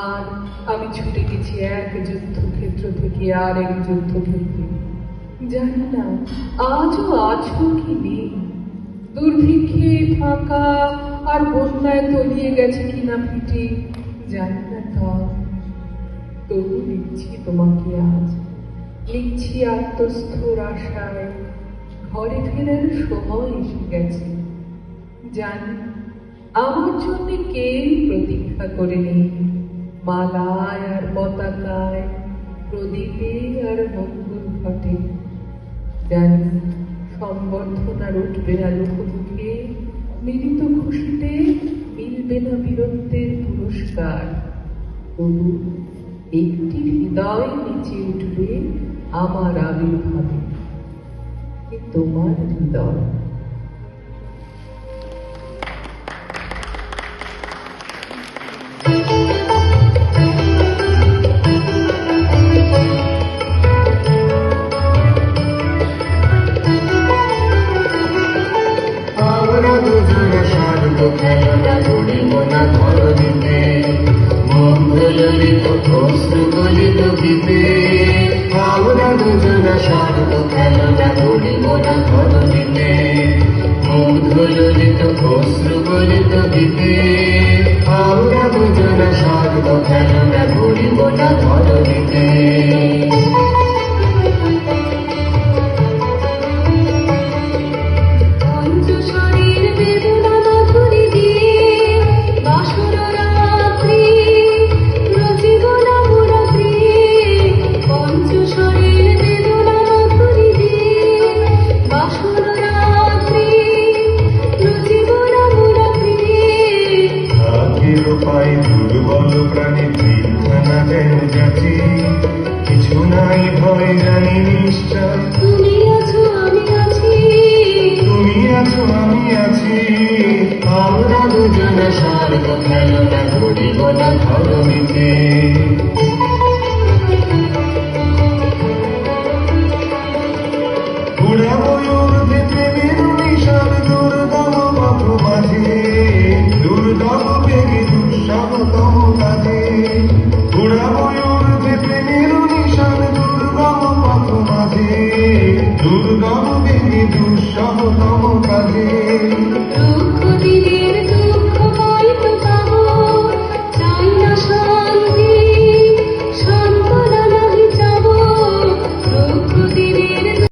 আর আমি ছুটে গেছি এক যুদ্ধক্ষেত্র থেকে আর এক যুদ্ধক্ষেত্রে। জানি না আজও আছো কি নেই, দুর্ভিক্ষে ফাঁকা আর বন্যায় তলিয়ে গেছে কিনা পিঠে, জানি না তা। তবু লিখছি তোমাকে আজ, লিখছি আত্মস্থর আশায়। ঘরে ফেরার সময় এসে গেছে। জানি আমার জন্য কেউ প্রতীক্ষা করে নেই, মালায় আর পতাকায়, প্রদীপে আর মঙ্গল ঘটে। জানি সম্বর্ধনার উঠবে না লোকমুখে, মিলিত খুশিতে মিলবে না বীরত্বের পুরস্কার। তবু একটি হৃদয় নিচে উঠবে আমার আবির্ভাবে, তোমার হৃদয়। আমরা দুজনে স্বর্গ খেলা করিব না ধরণীতে, মঙ্গলিত অশ্রুগলিত গীতে। আমরা দুজনে স্বর্গ খেলা করিব না ধরণীতে, মঙ্গলিত অশ্রুগলিত গীতে। আমরা দুজনে স্বর্গ খেলা করিব না ধরণীতে। পাই দুর্বল প্রাণী ঠিকখানা যেন যাচ্ছি, কিছু নাই ভয় জানি নিশ্চয়। তুমি আছো আমি আছি, তুমি আছো আমি আছি। আমরা দুজনে স্বর্গ খেলা করিব না ধরণীতে। উড়াবো ঊর্ধ্বে প্রেমের নিশান দুর্গম পথ মাঝে, দুর্গম বেগে দুঃসহতম কাজে। উড়াবো ঊর্ধ্বে প্রেমের নিশান দুর্গম পথ মাঝে, দুর্গম বেগে দুঃসহতম কাজে।